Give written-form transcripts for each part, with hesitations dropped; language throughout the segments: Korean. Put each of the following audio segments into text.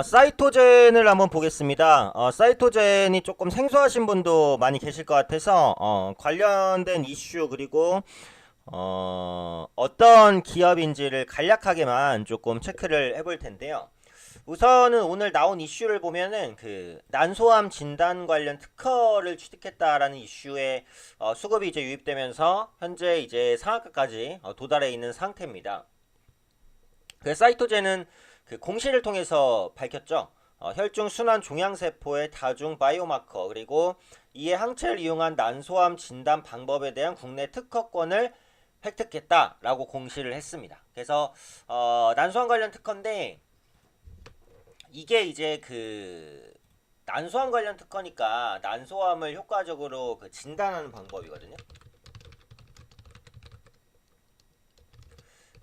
사이토젠을 한번 보겠습니다. 사이토젠이 조금 생소하신 분도 많이 계실 것 같아서 관련된 이슈 그리고 어떤 기업인지를 간략하게만 조금 체크를 해볼 텐데요. 우선은 오늘 나온 이슈를 보면은 그 난소암 진단 관련 특허를 취득했다라는 이슈에 수급이 이제 유입되면서 현재 이제 상한가까지 도달해 있는 상태입니다. 그 사이토젠은 그 공시를 통해서 밝혔죠. 혈중 순환 종양세포의 다중 바이오마커 그리고 이에 항체를 이용한 난소암 진단 방법에 대한 국내 특허권을 획득했다라고 공시를 했습니다. 그래서 난소암 관련 특허인데 이게 이제 그 난소암 관련 특허니까 난소암을 효과적으로 그 진단하는 방법이거든요.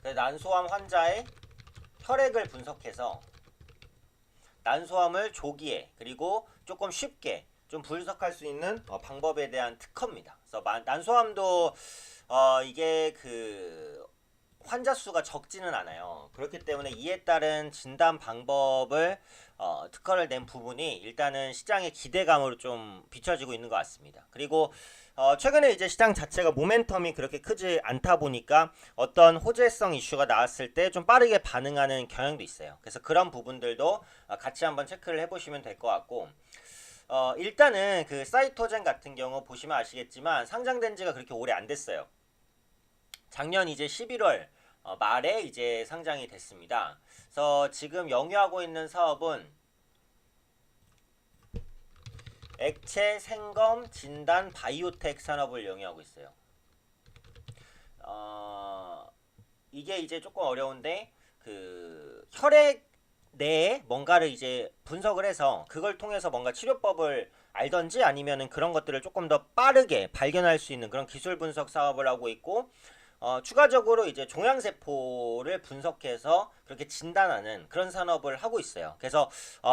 난소암 환자의 혈액을 분석해서 난소암을 조기에 그리고 조금 쉽게 좀 분석할 수 있는 방법에 대한 특허입니다. 그래서 난소암도 이게 그 환자 수가 적지는 않아요. 그렇기 때문에 이에 따른 진단 방법을 특허를 낸 부분이 일단은 시장의 기대감으로 좀 비춰지고 있는 것 같습니다. 그리고 최근에 이제 시장 자체가 모멘텀이 그렇게 크지 않다 보니까 어떤 호재성 이슈가 나왔을 때 좀 빠르게 반응하는 경향도 있어요. 그래서 그런 부분들도 같이 한번 체크를 해보시면 될 것 같고 일단은 그 사이토젠 같은 경우 보시면 아시겠지만 상장된 지가 그렇게 오래 안 됐어요. 작년 이제 11월 말에 이제 상장이 됐습니다. 그래서 지금 영위하고 있는 사업은 액체 생검 진단 바이오텍 산업을 영위하고 있어요. 이게 이제 조금 어려운데 그 혈액 내에 뭔가를 이제 분석을 해서 그걸 통해서 뭔가 치료법을 알던지 아니면은 그런 것들을 조금 더 빠르게 발견할 수 있는 그런 기술 분석 사업을 하고 있고 추가적으로 이제 종양세포를 분석해서 그렇게 진단하는 그런 산업을 하고 있어요. 그래서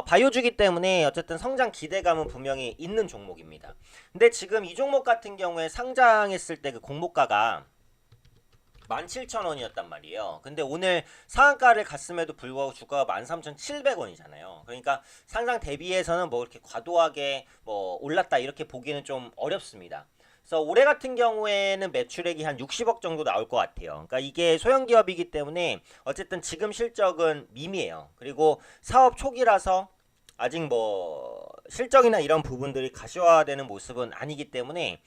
바이오주기 때문에 어쨌든 성장 기대감은 분명히 있는 종목입니다. 근데 지금 이 종목 같은 경우에 상장했을 때 그 공모가가 17,000원이었단 말이에요. 근데 오늘 상한가를 갔음에도 불구하고 주가가 13,700원이잖아요. 그러니까 상장 대비해서는 뭐 이렇게 과도하게 뭐 올랐다 이렇게 보기는 좀 어렵습니다. 그래서 올해 같은 경우에는 매출액이 한 60억 정도 나올 것 같아요. 그러니까 이게 소형 기업이기 때문에 어쨌든 지금 실적은 미미해요. 그리고 사업 초기라서 아직 뭐 실적이나 이런 부분들이 가시화되는 모습은 아니기 때문에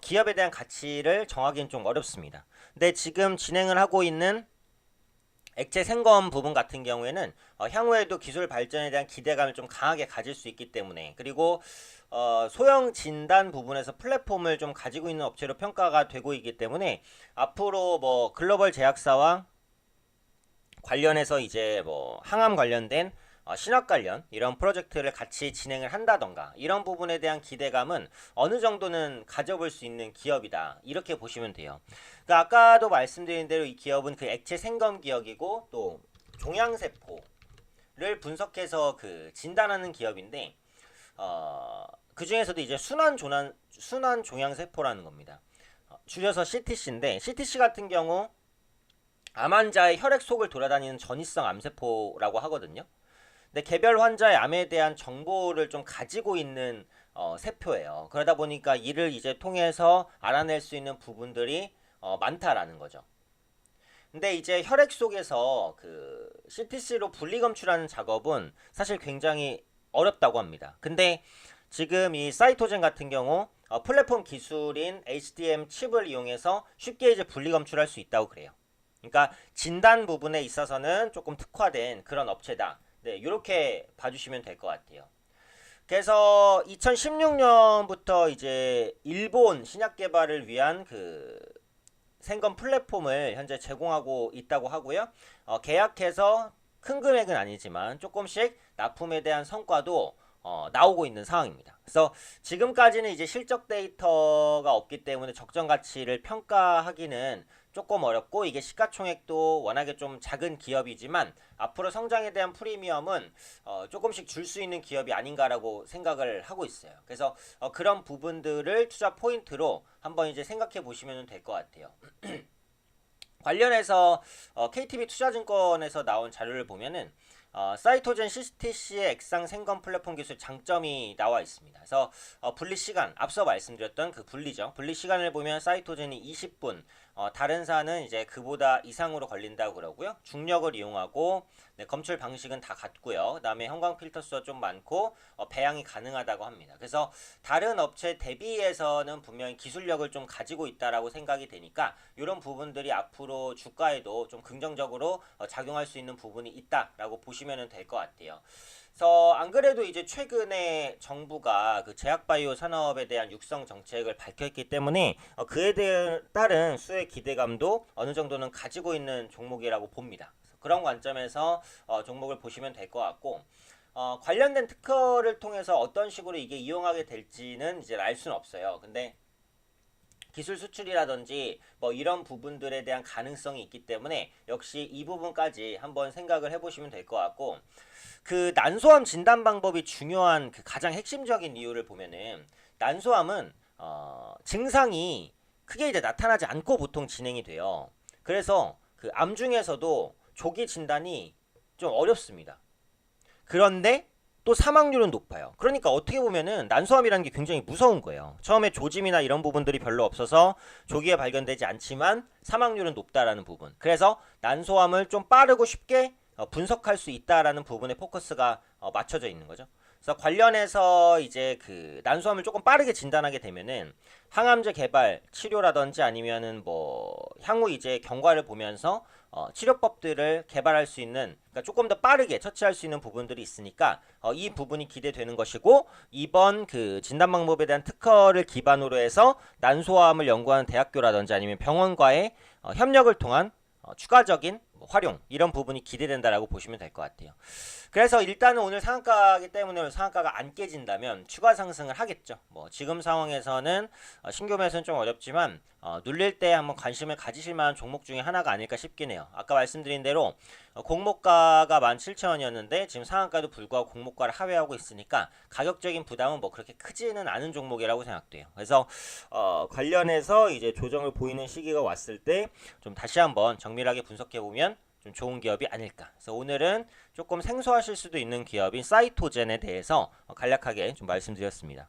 기업에 대한 가치를 정하기는 좀 어렵습니다. 근데 지금 진행을 하고 있는 액체 생검 부분 같은 경우에는 향후에도 기술 발전에 대한 기대감을 좀 강하게 가질 수 있기 때문에 그리고 소형 진단 부분에서 플랫폼을 좀 가지고 있는 업체로 평가가 되고 있기 때문에 앞으로 뭐 글로벌 제약사와 관련해서 이제 뭐 항암 관련된 신약 관련 이런 프로젝트를 같이 진행을 한다던가 이런 부분에 대한 기대감은 어느 정도는 가져볼 수 있는 기업이다 이렇게 보시면 돼요. 그러니까 아까도 말씀드린 대로 이 기업은 그 액체 생검 기업이고 또 종양세포를 분석해서 그 진단하는 기업인데 그 중에서도 이제 순환 종양세포라는 겁니다. 줄여서 CTC인데 CTC 같은 경우 암 환자의 혈액 속을 돌아다니는 전이성 암세포라고 하거든요. 근데 개별 환자의 암에 대한 정보를 좀 가지고 있는 세포예요. 그러다 보니까 이를 이제 통해서 알아낼 수 있는 부분들이 많다라는 거죠. 근데 이제 혈액 속에서 그 CTC로 분리검출하는 작업은 사실 굉장히 어렵다고 합니다. 근데 지금 이 사이토젠 같은 경우 플랫폼 기술인 HDM 칩을 이용해서 쉽게 이제 분리검출할 수 있다고 그래요. 그러니까 진단 부분에 있어서는 조금 특화된 그런 업체다. 네, 이렇게 봐주시면 될 것 같아요. 그래서 2016년부터 이제 일본 신약 개발을 위한 그 생검 플랫폼을 현재 제공하고 있다고 하고요. 계약해서 큰 금액은 아니지만 조금씩 납품에 대한 성과도 나오고 있는 상황입니다. 그래서 지금까지는 이제 실적 데이터가 없기 때문에 적정 가치를 평가하기는 조금 어렵고 이게 시가총액도 워낙에 좀 작은 기업이지만 앞으로 성장에 대한 프리미엄은 조금씩 줄 수 있는 기업이 아닌가라고 생각을 하고 있어요. 그래서 그런 부분들을 투자 포인트로 한번 이제 생각해 보시면 될 것 같아요. 관련해서 KTB 투자증권에서 나온 자료를 보면은 사이토젠 CTC의 액상 생검 플랫폼 기술 장점이 나와 있습니다. 그래서 분리 시간, 앞서 말씀드렸던 그 분리죠. 분리 시간을 보면 사이토젠이 20분, 다른 사는 이제 그보다 이상으로 걸린다고 그러고요. 중력을 이용하고 네, 검출 방식은 다 같고요. 그다음에 형광 필터 수가 좀 많고 배양이 가능하다고 합니다. 그래서 다른 업체 대비해서는 분명히 기술력을 좀 가지고 있다라고 생각이 되니까 이런 부분들이 앞으로 주가에도 좀 긍정적으로 작용할 수 있는 부분이 있다라고 보시면 될 것 같아요. 그래서 안 그래도 이제 최근에 정부가 그 제약바이오 산업에 대한 육성 정책을 밝혔기 때문에 그에 따른 수혜 기대감도 어느 정도는 가지고 있는 종목이라고 봅니다. 그런 관점에서 종목을 보시면 될 것 같고 관련된 특허를 통해서 어떤 식으로 이게 이용하게 될지는 이제 알 수는 없어요. 근데 기술 수출이라든지 뭐 이런 부분들에 대한 가능성이 있기 때문에 역시 이 부분까지 한번 생각을 해보시면 될 것 같고 그 난소암 진단 방법이 중요한 그 가장 핵심적인 이유를 보면은 난소암은 증상이 크게 이제 나타나지 않고 보통 진행이 돼요. 그래서 그 암 중에서도 조기 진단이 좀 어렵습니다. 그런데 또 사망률은 높아요. 그러니까 어떻게 보면은 난소암이라는 게 굉장히 무서운 거예요. 처음에 조짐이나 이런 부분들이 별로 없어서 조기에 발견되지 않지만 사망률은 높다라는 부분. 그래서 난소암을 좀 빠르고 쉽게 분석할 수 있다라는 부분에 포커스가 맞춰져 있는 거죠. 그래서 관련해서 이제 그 난소암을 조금 빠르게 진단하게 되면은 항암제 개발, 치료라든지 아니면은 뭐 향후 이제 경과를 보면서 치료법들을 개발할 수 있는, 그러니까 조금 더 빠르게 처치할 수 있는 부분들이 있으니까 이 부분이 기대되는 것이고, 이번 그 진단 방법에 대한 특허를 기반으로 해서 난소암을 연구하는 대학교라든지 아니면 병원과의 협력을 통한 추가적인 활용, 이런 부분이 기대된다라고 보시면 될 것 같아요. 그래서 일단은 오늘 상한가이기 때문에 상한가가 안 깨진다면 추가 상승을 하겠죠. 뭐 지금 상황에서는 신규 매수는 좀 어렵지만 눌릴 때 한번 관심을 가지실 만한 종목 중에 하나가 아닐까 싶긴 해요. 아까 말씀드린 대로 공모가가 17,000원이었는데 지금 상한가도 불구하고 공모가를 하회하고 있으니까 가격적인 부담은 뭐 그렇게 크지는 않은 종목이라고 생각돼요. 그래서 관련해서 이제 조정을 보이는 시기가 왔을 때 좀 다시 한번 정밀하게 분석해 보면 좀 좋은 기업이 아닐까. 그래서 오늘은 조금 생소하실 수도 있는 기업인 사이토젠에 대해서 간략하게 좀 말씀드렸습니다.